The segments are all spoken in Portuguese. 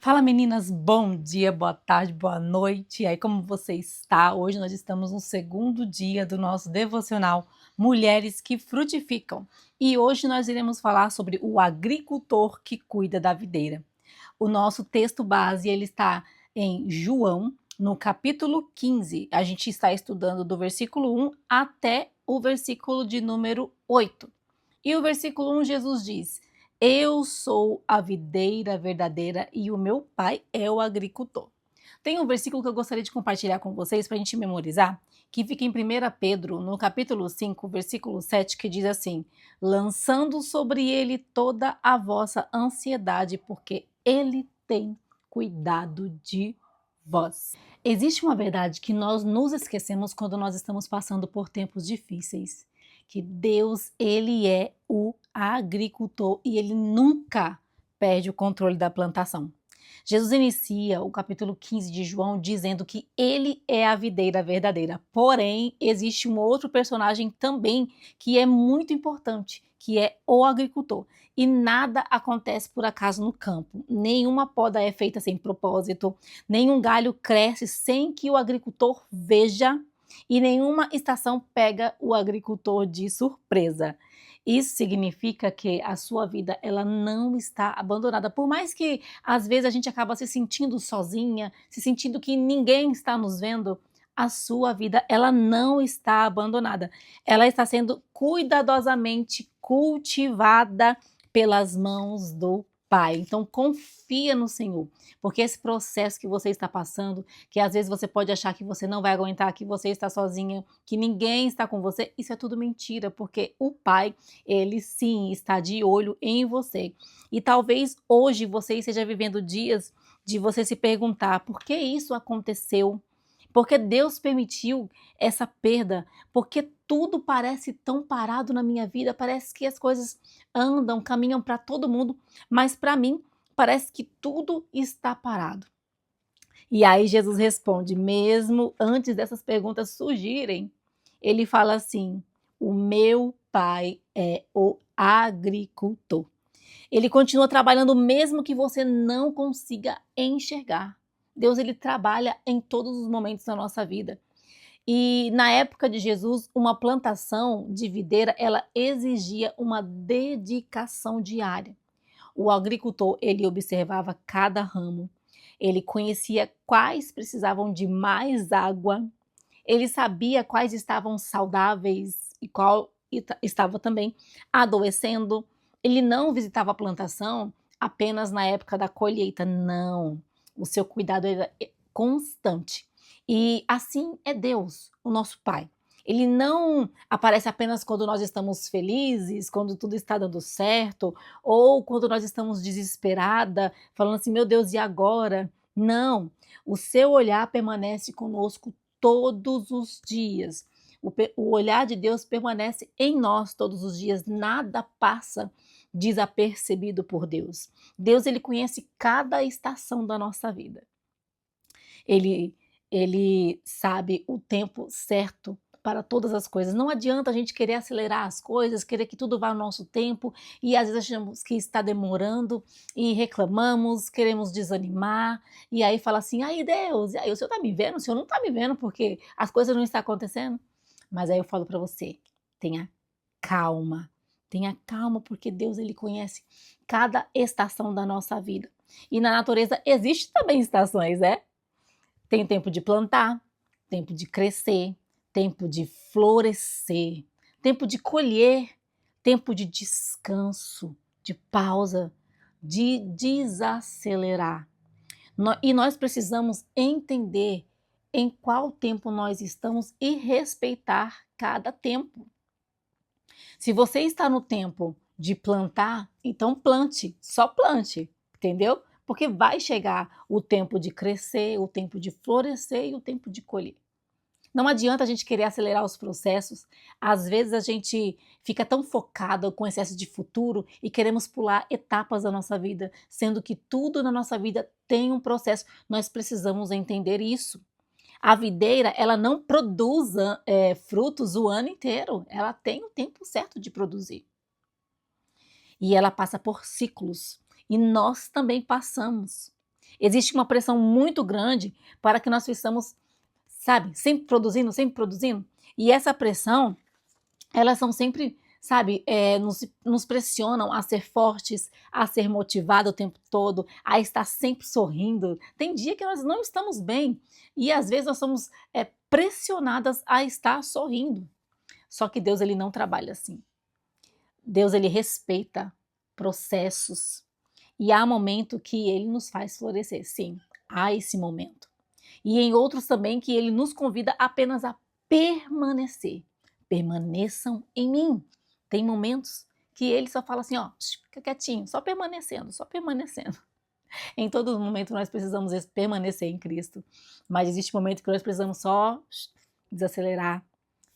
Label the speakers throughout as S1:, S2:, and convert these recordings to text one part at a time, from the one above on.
S1: Fala meninas, bom dia, boa tarde, boa noite. E aí, como você está? Hoje nós estamos no segundo dia do nosso devocional Mulheres que Frutificam. E hoje nós iremos falar sobre o agricultor que cuida da videira. O nosso texto base ele está em João, no capítulo 15. A gente está estudando do versículo 1 até o versículo de número 8. E o versículo 1, Jesus diz: Eu sou a videira verdadeira e o meu pai é o agricultor. Tem um versículo que eu gostaria de compartilhar com vocês para a gente memorizar, que fica em 1 Pedro, no capítulo 5, versículo 7, que diz assim: Lançando sobre ele toda a vossa ansiedade, porque ele tem cuidado de vós. Existe uma verdade que nós nos esquecemos quando nós estamos passando por tempos difíceis, que Deus, ele é o agricultor e ele nunca perde o controle da plantação. Jesus inicia o capítulo 15 de João dizendo que ele é a videira verdadeira. Porém, existe um outro personagem também que é muito importante, que é o agricultor. E nada acontece por acaso no campo. Nenhuma poda é feita sem propósito, nenhum galho cresce sem que o agricultor veja e nenhuma estação pega o agricultor de surpresa. Isso significa que a sua vida ela não está abandonada. Por mais que às vezes a gente acaba se sentindo sozinha, se sentindo que ninguém está nos vendo, a sua vida ela não está abandonada. Ela está sendo cuidadosamente cultivada pelas mãos do Pai. Então confia no Senhor, porque esse processo que você está passando, que às vezes você pode achar que você não vai aguentar, que você está sozinha, que ninguém está com você, isso é tudo mentira, porque o Pai, ele sim está de olho em você. E talvez hoje você esteja vivendo dias de você se perguntar por que isso aconteceu? Porque Deus permitiu essa perda? Porque tudo parece tão parado na minha vida, parece que as coisas andam, caminham para todo mundo, mas para mim parece que tudo está parado. E aí Jesus responde, mesmo antes dessas perguntas surgirem, ele fala assim: o meu pai é o agricultor. Ele continua trabalhando mesmo que você não consiga enxergar. Deus ele trabalha em todos os momentos da nossa vida. E na época de Jesus, uma plantação de videira, ela exigia uma dedicação diária. O agricultor, ele observava cada ramo, ele conhecia quais precisavam de mais água, ele sabia quais estavam saudáveis e qual estava também adoecendo. Ele não visitava a plantação apenas na época da colheita, não. O seu cuidado era constante. E assim é Deus, o nosso Pai. Ele não aparece apenas quando nós estamos felizes, quando tudo está dando certo, ou quando nós estamos desesperada, falando assim, meu Deus, e agora? Não, o seu olhar permanece conosco todos os dias. O olhar de Deus permanece em nós todos os dias, nada passa desapercebido por Deus. Deus ele conhece cada estação da nossa vida. Ele ele sabe o tempo certo para todas as coisas. Não adianta a gente querer acelerar as coisas, querer que tudo vá ao nosso tempo e às vezes achamos que está demorando e reclamamos, queremos desanimar e aí fala assim: "Ai Deus, e aí o senhor está me vendo? O senhor não está me vendo porque as coisas não estão acontecendo?" Mas aí eu falo para você: tenha calma. Tenha calma porque Deus ele conhece cada estação da nossa vida. E na natureza existe também estações, né? Tem tempo de plantar, tempo de crescer, tempo de florescer, tempo de colher, tempo de descanso, de pausa, de desacelerar. E nós precisamos entender em qual tempo nós estamos e respeitar cada tempo. Se você está no tempo de plantar, então plante, só plante, entendeu? Porque vai chegar o tempo de crescer, o tempo de florescer e o tempo de colher. Não adianta a gente querer acelerar os processos. Às vezes a gente fica tão focado com excesso de futuro e queremos pular etapas da nossa vida, sendo que tudo na nossa vida tem um processo. Nós precisamos entender isso. A videira, ela não produz frutos o ano inteiro. Ela tem o tempo certo de produzir. E ela passa por ciclos. E nós também passamos. Existe uma pressão muito grande para que nós possamos, sabe, sempre produzindo, sempre produzindo. E essa pressão, elas são sempre, sabe, nos pressionam a ser fortes, a ser motivado o tempo todo, a estar sempre sorrindo. Tem dia que nós não estamos bem e às vezes nós somos pressionadas a estar sorrindo. Só que Deus, ele não trabalha assim. Deus, ele respeita processos e há momento que ele nos faz florescer. Sim, há esse momento. E em outros também que ele nos convida apenas a permanecer. Permaneçam em mim. Tem momentos que ele só fala assim, ó, fica quietinho, só permanecendo, só permanecendo. Em todo momento nós precisamos permanecer em Cristo, mas existe momento que nós precisamos só desacelerar,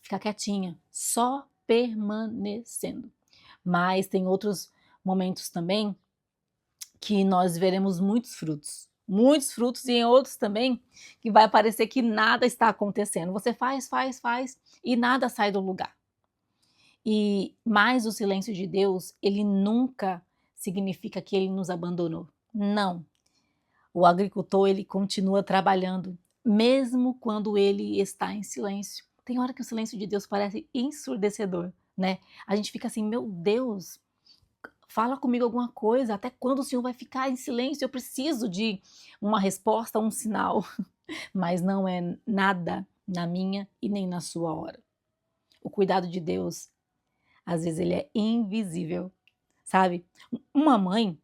S1: ficar quietinha, só permanecendo. Mas tem outros momentos também que nós veremos muitos frutos e em outros também que vai parecer que nada está acontecendo. Você faz e nada sai do lugar. Mas o silêncio de Deus, ele nunca significa que ele nos abandonou. Não. O agricultor, ele continua trabalhando, mesmo quando ele está em silêncio. Tem hora que o silêncio de Deus parece ensurdecedor, né? A gente fica assim, meu Deus, fala comigo alguma coisa, até quando o Senhor vai ficar em silêncio? Eu preciso de uma resposta, um sinal. Mas não é nada na minha e nem na sua hora. O cuidado de Deus, às vezes ele é invisível, sabe? Uma mãe,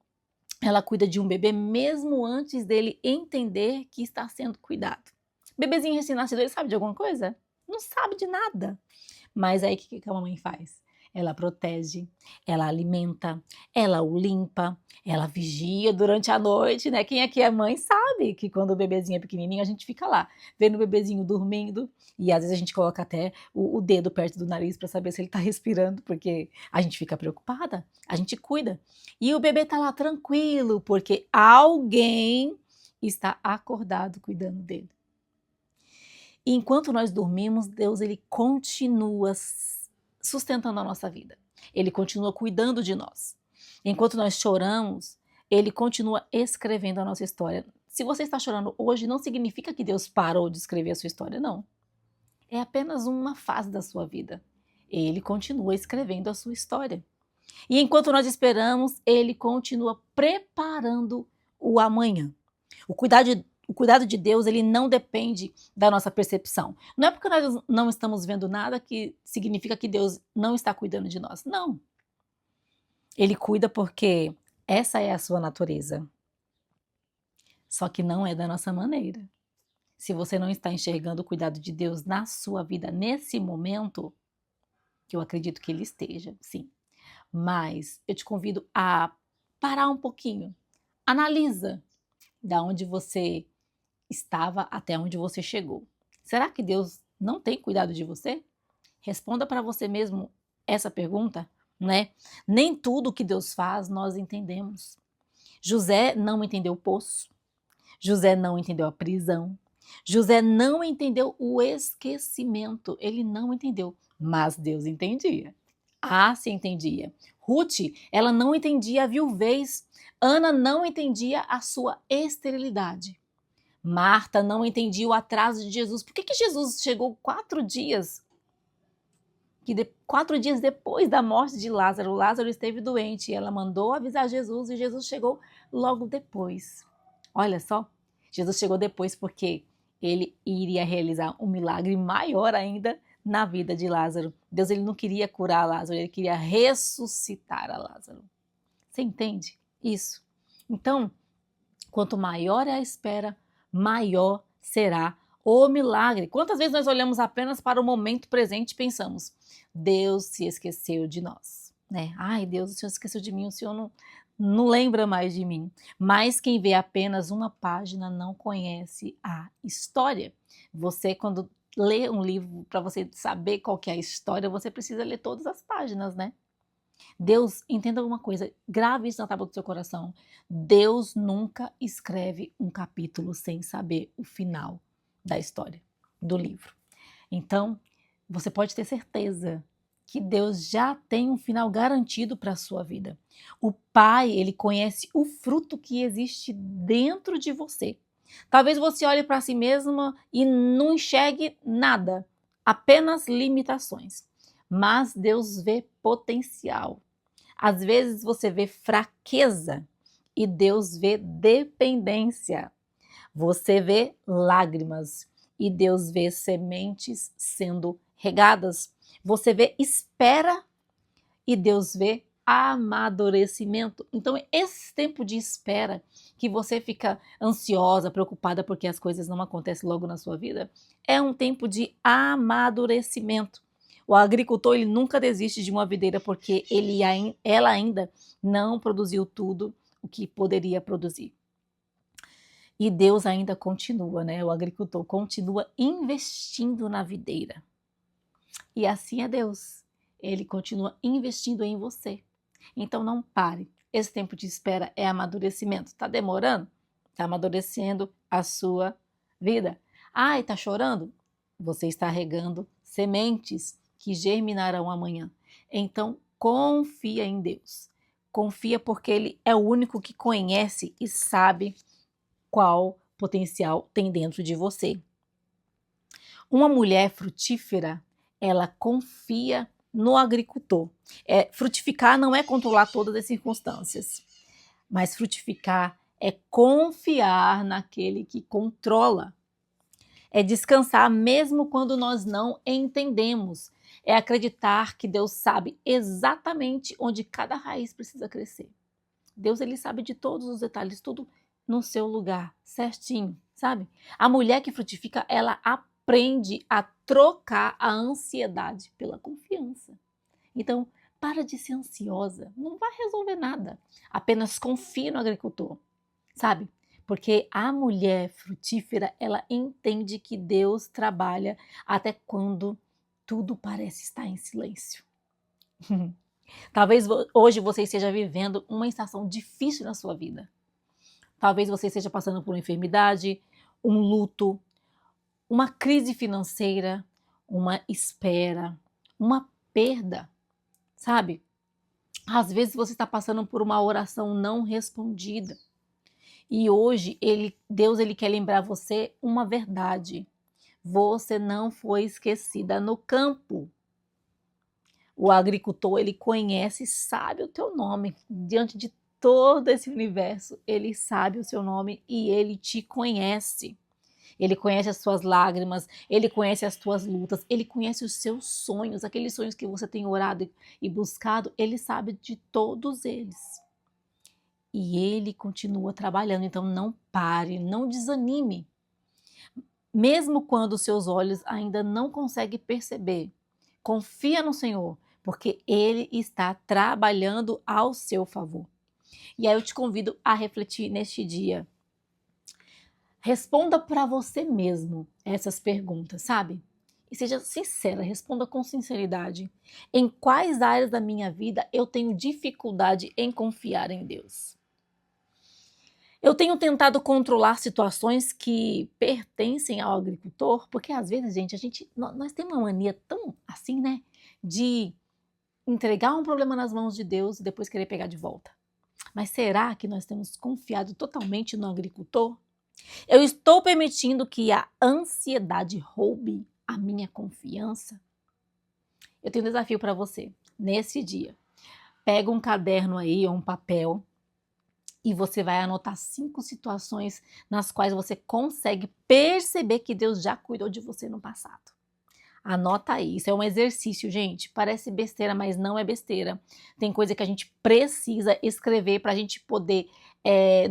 S1: ela cuida de um bebê mesmo antes dele entender que está sendo cuidado. Bebezinho recém-nascido, ele sabe de alguma coisa? Não sabe de nada. Mas aí o que a mamãe faz? Ela protege, ela alimenta, ela o limpa, ela vigia durante a noite, né? Quem aqui é mãe sabe que quando o bebezinho é pequenininho, a gente fica lá, vendo o bebezinho dormindo, e às vezes a gente coloca até o dedo perto do nariz para saber se ele tá respirando, porque a gente fica preocupada, a gente cuida. E o bebê tá lá tranquilo, porque alguém está acordado cuidando dele. E enquanto nós dormimos, Deus, ele continua sustentando a nossa vida. Ele continua cuidando de nós. Enquanto nós choramos, ele continua escrevendo a nossa história. Se você está chorando hoje, não significa que Deus parou de escrever a sua história, não. É apenas uma fase da sua vida. Ele continua escrevendo a sua história. E enquanto nós esperamos, ele continua preparando o amanhã. O cuidado de Deus, ele não depende da nossa percepção. Não é porque nós não estamos vendo nada que significa que Deus não está cuidando de nós. Não. Ele cuida porque essa é a sua natureza. Só que não é da nossa maneira. Se você não está enxergando o cuidado de Deus na sua vida nesse momento, que eu acredito que ele esteja, sim. Mas eu te convido a parar um pouquinho. Analisa da onde você estava até onde você chegou. Será que Deus não tem cuidado de você? Responda para você mesmo essa pergunta, né? Nem tudo que Deus faz nós entendemos. José não entendeu o poço. José não entendeu a prisão. José não entendeu o esquecimento. Ele não entendeu, mas Deus entendia. Ah, se entendia. Ruth, ela não entendia a viuvez. Ana não entendia a sua esterilidade. Marta não entendia o atraso de Jesus. Por que Jesus chegou 4 dias? 4 dias depois da morte de Lázaro. Lázaro esteve doente e ela mandou avisar Jesus e Jesus chegou logo depois. Olha só, Jesus chegou depois porque ele iria realizar um milagre maior ainda na vida de Lázaro. Deus, ele não queria curar Lázaro, ele queria ressuscitar a Lázaro. Você entende isso? Então, quanto maior é a espera, maior será o milagre. Quantas vezes nós olhamos apenas para o momento presente e pensamos, Deus se esqueceu de nós, né? Ai, Deus, o Senhor se esqueceu de mim, o Senhor não lembra mais de mim. Mas quem vê apenas uma página não conhece a história. Você, quando lê um livro, para você saber qual que é a história, você precisa ler todas as páginas, né? Deus, entenda uma coisa, grave isso na tábua do seu coração. Deus nunca escreve um capítulo sem saber o final da história, do livro. Então, você pode ter certeza que Deus já tem um final garantido para a sua vida. O Pai, ele conhece o fruto que existe dentro de você. Talvez você olhe para si mesma e não enxergue nada, apenas limitações. Mas Deus vê potencial. Às vezes você vê fraqueza e Deus vê dependência. Você vê lágrimas e Deus vê sementes sendo regadas. Você vê espera e Deus vê amadurecimento. Então, esse tempo de espera que você fica ansiosa, preocupada porque as coisas não acontecem logo na sua vida, é um tempo de amadurecimento. O agricultor, ele nunca desiste de uma videira porque ela ainda não produziu tudo o que poderia produzir. E Deus ainda continua, né? O agricultor continua investindo na videira. E assim é Deus. Ele continua investindo em você. Então não pare. Esse tempo de espera é amadurecimento. Está demorando? Está amadurecendo a sua vida. Ai, está chorando? Você está regando sementes que germinarão amanhã. Então confia em Deus. Confia porque Ele é o único que conhece e sabe qual potencial tem dentro de você. Uma mulher frutífera, ela confia no agricultor. Frutificar não é controlar todas as circunstâncias, mas frutificar é confiar naquele que controla. É descansar mesmo quando nós não entendemos. É acreditar que Deus sabe exatamente onde cada raiz precisa crescer. Deus, ele sabe de todos os detalhes, tudo no seu lugar, certinho, sabe? A mulher que frutifica, ela aprende a trocar a ansiedade pela confiança. Então, para de ser ansiosa, não vai resolver nada. Apenas confie no agricultor, sabe? Porque a mulher frutífera, ela entende que Deus trabalha até quando tudo parece estar em silêncio. Talvez hoje você esteja vivendo uma estação difícil na sua vida. Talvez você esteja passando por uma enfermidade, um luto, uma crise financeira, uma espera, uma perda, sabe? Às vezes você está passando por uma oração não respondida. E hoje Deus ele quer lembrar você uma verdade. Você não foi esquecida no campo. O agricultor, ele conhece e sabe o teu nome. Diante de todo esse universo, ele sabe o seu nome e ele te conhece. Ele conhece as suas lágrimas, ele conhece as tuas lutas, ele conhece os seus sonhos, aqueles sonhos que você tem orado e buscado, ele sabe de todos eles. E ele continua trabalhando, então não pare, não desanime. Mesmo quando os seus olhos ainda não conseguem perceber, confia no Senhor, porque Ele está trabalhando ao seu favor. E aí eu te convido a refletir neste dia. Responda para você mesmo essas perguntas, sabe? E seja sincera, responda com sinceridade. Em quais áreas da minha vida eu tenho dificuldade em confiar em Deus? Eu tenho tentado controlar situações que pertencem ao agricultor, porque às vezes, gente, nós temos uma mania tão assim, né? De entregar um problema nas mãos de Deus e depois querer pegar de volta. Mas será que nós temos confiado totalmente no agricultor? Eu estou permitindo que a ansiedade roube a minha confiança? Eu tenho um desafio para você nesse dia. Pega um caderno aí ou um papel e você vai anotar 5 situações nas quais você consegue perceber que Deus já cuidou de você no passado. Anota aí, isso é um exercício, gente. Parece besteira, mas não é besteira. Tem coisa que a gente precisa escrever para a gente poder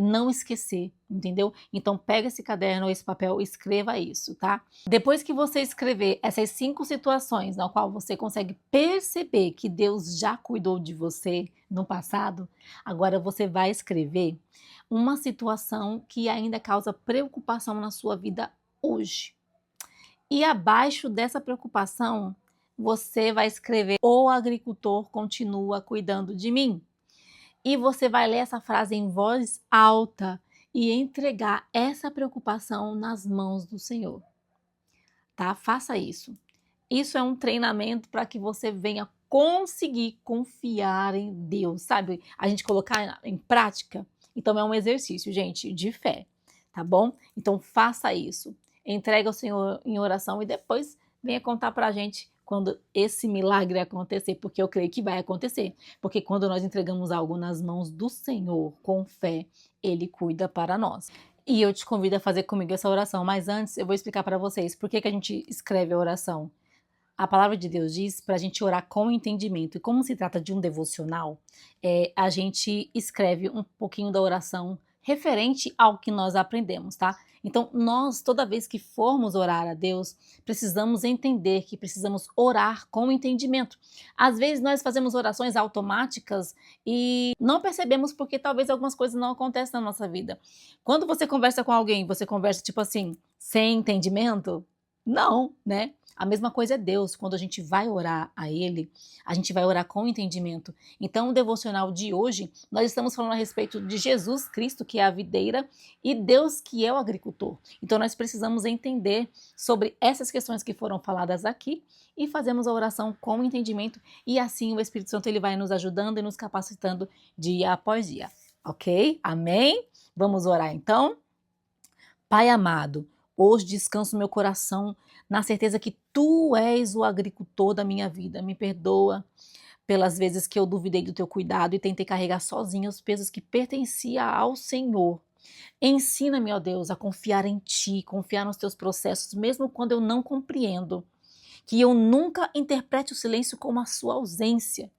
S1: não esquecer, entendeu? Então pega esse caderno ou esse papel e escreva isso, tá? Depois que você escrever essas 5 situações na qual você consegue perceber que Deus já cuidou de você no passado, agora você vai escrever uma situação que ainda causa preocupação na sua vida hoje. E abaixo dessa preocupação, você vai escrever: o agricultor continua cuidando de mim. E você vai ler essa frase em voz alta e entregar essa preocupação nas mãos do Senhor. Tá? Faça isso. Isso é um treinamento para que você venha conseguir confiar em Deus, sabe? A gente colocar em prática. Então é um exercício, gente, de fé, tá bom? Então faça isso. Entrega ao Senhor em oração e depois venha contar pra gente quando esse milagre acontecer, porque eu creio que vai acontecer. Porque quando nós entregamos algo nas mãos do Senhor com fé, Ele cuida para nós. E eu te convido a fazer comigo essa oração, mas antes eu vou explicar para vocês por que que a gente escreve a oração. A palavra de Deus diz para a gente orar com entendimento. E como se trata de um devocional, a gente escreve um pouquinho da oração referente ao que nós aprendemos, tá? Então, nós, toda vez que formos orar a Deus, precisamos entender que precisamos orar com entendimento. Às vezes, nós fazemos orações automáticas e não percebemos porque talvez algumas coisas não aconteçam na nossa vida. Quando você conversa com alguém, você conversa tipo assim, sem entendimento? Não, né? A mesma coisa é Deus, quando a gente vai orar a Ele, a gente vai orar com entendimento. Então, o devocional de hoje, nós estamos falando a respeito de Jesus Cristo, que é a videira, e Deus, que é o agricultor. Então, nós precisamos entender sobre essas questões que foram faladas aqui e fazemos a oração com entendimento, e assim o Espírito Santo ele vai nos ajudando e nos capacitando dia após dia. Ok? Amém? Vamos orar então? Pai amado, hoje descanso meu coração na certeza que Tu és o agricultor da minha vida. Me perdoa pelas vezes que eu duvidei do Teu cuidado e tentei carregar sozinha os pesos que pertenciam ao Senhor. Ensina-me, ó Deus, a confiar em Ti, confiar nos Teus processos, mesmo quando eu não compreendo. Que eu nunca interprete o silêncio como a sua ausência.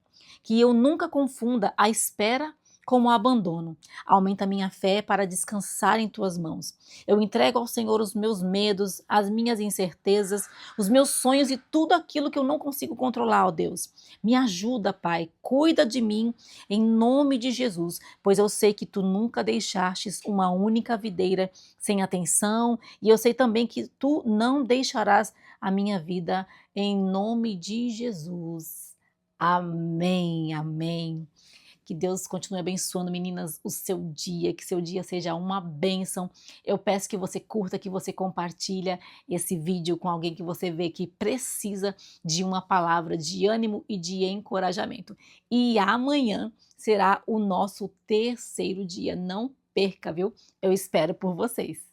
S1: Que eu nunca confunda a espera com o abandono. Aumenta a minha fé para descansar em tuas mãos. Eu entrego ao Senhor os meus medos, as minhas incertezas, os meus sonhos e tudo aquilo que eu não consigo controlar, ó Deus. Me ajuda, Pai, cuida de mim em nome de Jesus, pois eu sei que tu nunca deixastes uma única videira sem atenção e eu sei também que tu não deixarás a minha vida em nome de Jesus. Amém, amém. Que Deus continue abençoando, meninas, o seu dia, que seu dia seja uma bênção. Eu peço que você curta, que você compartilha esse vídeo com alguém que você vê que precisa de uma palavra de ânimo e de encorajamento. E amanhã será o nosso terceiro dia. Não perca, viu? Eu espero por vocês.